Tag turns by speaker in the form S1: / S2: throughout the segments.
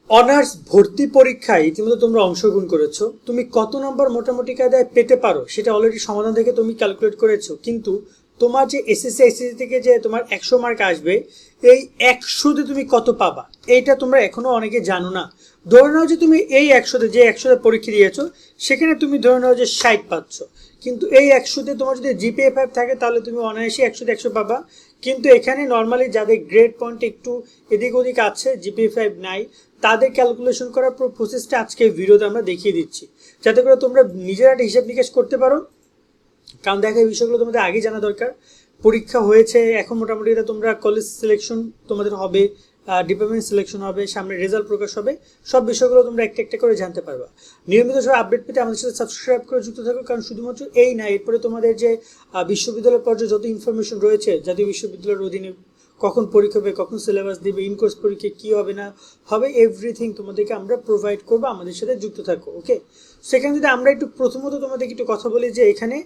S1: Honours ভর্তি পরীক্ষায় ইতিমধ্যে তোমরা অংশগ্রহণ করেছো, তুমি কত নম্বর মোটামুটি কায়দায় পেতে পারো সেটা অলরেডি সমাধান থেকে তুমি ক্যালকুলেট করেছো। কিন্তু তোমার যে এসএসসি থেকে যে তোমার 100 মার্ক আসবে, এই 100তে তুমি কত পাবা এইটা তোমরা এখনো অনেকে জানো না। ধরে নাও যে তুমি এই 100তে পরীক্ষা দিয়েছো, সেখানে তুমি ধরে নাও যে 60 পাচ্ছ। কিন্তু এই 100তে তোমার যদি জিপিএ 5 থাকে তাহলে তুমি অনায়াসে 100তে 100 পাবা। কিন্তু এখানে নর্মালি যাদের গ্রেড পয়েন্ট একটু এদিক ওদিক আছে, জিপিএ 5 নাই, তাদের ক্যালকুলেশন করার প্রসেসটা আজকে ভিডিওতে আমরা দেখিয়ে দিচ্ছি, যাতে করে তোমরা নিজেরা একটা হিসাব নিকাশ করতে পারো। কারণ দেখো, এই বিষয়গুলো তোমাদের আগে জানা দরকার। পরীক্ষা হয়েছে, এখন মোটামুটি তোমরা কলেজ সিলেকশন তোমাদের হবে, ডিপার্টমেন্ট সিলেকশন হবে, সামনে রেজাল্ট প্রকাশ হবে, সব বিষয়গুলো তোমরা একটা একটা করে জানতে পারবা। নিয়মিত সব আপডেট পেতে আমাদের সাথে সাবস্ক্রাইব করে যুক্ত থাকো। কারণ শুধুমাত্র এই না, এরপরে তোমাদের যে বিশ্ববিদ্যালয় পর্যায়ে যত ইনফরমেশন রয়েছে, জাতীয় বিশ্ববিদ্যালয়ের অধীনে কখন পরীক্ষা হবে, কখন সিলেবাস দিবে, ইনকোর্স পরীক্ষা কী হবে না হবে, এভরিথিং তোমাদেরকে আমরা প্রোভাইড করবো। আমাদের সাথে যুক্ত থাকো, ওকে। সেখানে যদি আমরা একটু প্রথমত তোমাদেরকে একটু কথা বলি যে এখানে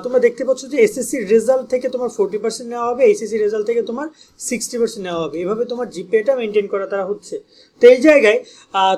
S1: তোমরা দেখতে পাচ্ছ যে এসএসসির রেজাল্ট থেকে তোমার 40% নেওয়া হবে, এইচএসসি রেজাল্ট থেকে তোমার 60% নেওয়া হবে। এভাবে তোমার জিপিএটা মেনটেন করা তারা হচ্ছে। তো এই জায়গায়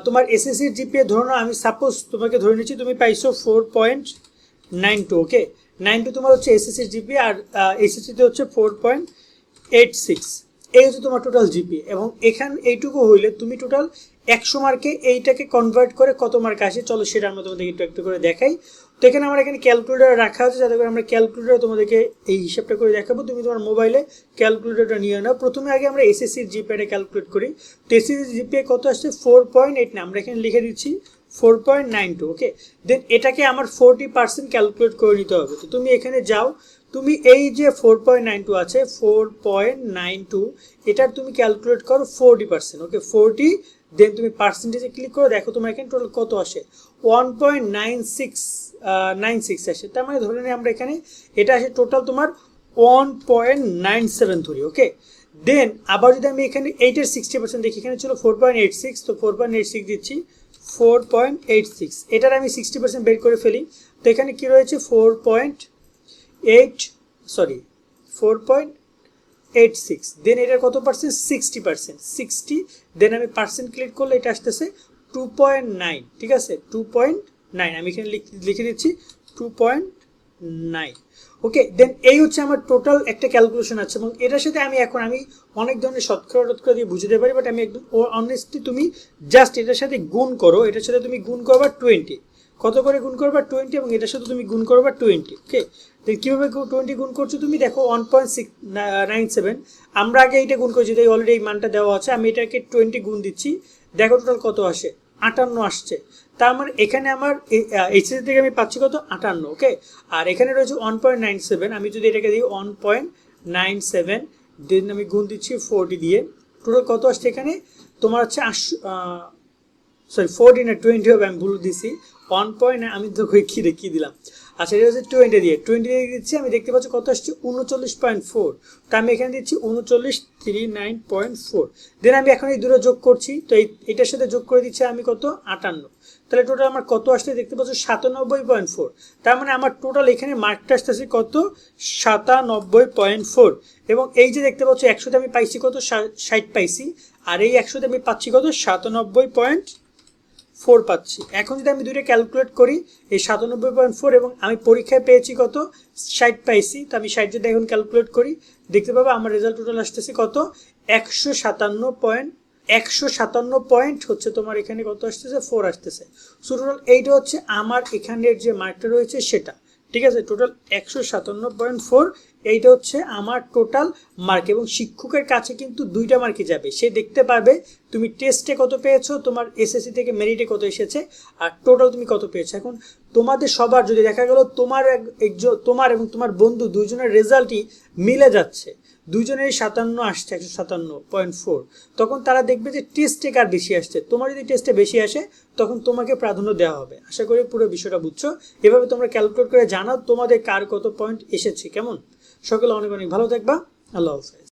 S1: তোমার এসএসসির জিপিএ ধরো না, আমি সাপোজ তোমাকে ধরে নিচ্ছি তুমি পাইছো 4.92, ওকে। 92 তোমার হচ্ছে এসএসসির জিপিএ, আর এইচএসসিতে হচ্ছে 4.86। এই হচ্ছে তোমার টোটাল জিপিএ। এবং এখান এইটুকু হইলে তুমি টোটাল 100 মার্কে এইটাকে কনভার্ট করে কত মার্ক আসে, চলো সেটা আমরা তোমাদেরকে একটু একটু করে দেখাই। তো এখানে আমার এখানে ক্যালকুলেটার রাখা আছে, যাতে করে আমরা ক্যালকুলেটার তোমাদেরকে এই হিসাবটা করে দেখাবো। তুমি তোমার মোবাইলে ক্যালকুলেটারটা নিয়ে নাও। প্রথমে আগে আমরা এসএসসির জিপিএটা ক্যালকুলেট করি। তো এসএসসির জিপিএ কত আসছে? 4.8 না, আমরা এখানে লিখে দিচ্ছি 4.92, ওকে। দেন এটাকে আমার 40% ক্যালকুলেট করে নিতে হবে। তো তুমি এখানে যাও, তুমি এই যে 4.92 আছে, 4.92 এটার তুমি ক্যালকুলেট করো 40%, ওকে। 40, দেন তুমি পার্সেন্টেজে ক্লিক করো, দেখো তোমার এখানে টোটাল কত আসে, 1.96 আসে। তার মানে ধরে নিই আমরা এখানে এটা আসে টোটাল তোমার 1.97 ধরি, ওকে। দেন আবার যদি আমি এখানে এইটার 60% দেখি, এখানে ছিল 4.86, তো 4.86 দিচ্ছি, 4.86 এটার আমি 60% বের করে ফেলি। তো এখানে কি রয়েছে 4.86, দেন এটার কত পার্সেন্ট? 60%, 60, দেন আমি পার্সেন্ট ক্লিক করলে এটা আসতেছে 2.9, ঠিক আছে, 2.9 আমি এখানে লিখে দিচ্ছি 2.9, ওকে। দেন এই হচ্ছে আমার টোটাল একটা ক্যালকুলেশন আছে। এবং এটার সাথে আমি অনেক ধরনের শতকরা দিয়ে বুঝতে পারি, বাট আমি একদম অনেস্টলি তুমি জাস্ট এটার সাথে গুণ করো, এটার সাথে তুমি গুণ করবা 20, কত করে গুণ করবা? 20, এবং এটার সাথে তুমি গুণ করবা 20, ওকে। তো কীভাবে 20 গুণ করছো তুমি দেখো, 1.97, আমরা আগে এইটা গুণ করছি, তাই অলরেডি এই মানটা দেওয়া আছে। আমি এটাকে 20 গুণ দিচ্ছি, দেখো টোটাল কত আসে, 58 আসছে। তার মানে এখানে আমার এইচএসসি থেকে আমি পাচ্ছি কত? 58, ওকে। আর এখানে রয়েছে 1.97, আমি যদি এটাকে দিই 1.97, দেন আমি গুণ দিচ্ছি 40 দিয়ে, টোটাল কত আসছে এখানে তোমার হচ্ছে 40 না 20 হবে, আমি ভুল দিছি। 1. আমি তো কি দিলাম, আচ্ছা এটা হচ্ছে 20 দিয়ে দিচ্ছি। আমি দেখতে পাচ্ছি কত আসছে 39.4, তো আমি এখানে দিচ্ছি 3939.4। দেন আমি এখন এই দুটো যোগ করছি, তো এটার সাথে যোগ করে দিচ্ছি আমি কত? 58। তাহলে টোটাল আমার কত আসছে দেখতে পাচ্ছ? 97.4। তার মানে আমার টোটাল এখানে মার্কটা আসতেছে কত? 97.4। এবং এই যে দেখতে পাচ্ছ 100তে আমি পাইছি কত? 60 পাইছি, আর এই 100তে আমি পাচ্ছি কত? 97.4 পাচ্ছি। এখন যদি আমি দুইটা ক্যালকুলেট করি, এই 97.4 এবং আমি পরীক্ষায় পেয়েছি কত? 60 পাইছি। তো আমি 60 যদি এখন ক্যালকুলেট করি, দেখতে পাবো আমার রেজাল্ট টোটাল আসতেছে কত? 157 পয়েন্ট হচ্ছে তোমার এখানে কত আসতেছে? 4 আসতেছে। সো টোটাল এইটা হচ্ছে আমার এখানের যে মার্কটা রয়েছে সেটা, ঠিক আছে। টোটাল 157.4, এইটা হচ্ছে আমার টোটাল মার্ক। এবং শিক্ষকের কাছে কিন্তু দুইটা মার্কই যাবে, সে দেখতে পাবে তুমি টেস্টে কত পেয়েছো, তোমার এসএসসি থেকে মেরিটে কত এসেছে, আর টোটাল তুমি কত পেয়েছো। এখন তোমাদের সবার যদি দেখা গেল তোমার এবং তোমার বন্ধু দুইজনের রেজাল্টই মিলে যাচ্ছে, দুইজনেরই 57 আসছে, 157.4, তখন তারা দেখবে যে টেস্টে কার বেশি আসছে। তোমার যদি টেস্টে বেশি আসে, তখন তোমাকে প্রাধান্য দেওয়া হবে। আশা করি পুরো বিষয়টা বুঝছো। এভাবে তোমরা ক্যালকুলেট করে জানাও তোমাদের কার কত পয়েন্ট এসেছে। কেমন? সকলে অনেক অনেক ভালো থাকবা। আল্লাহ হাফেজ।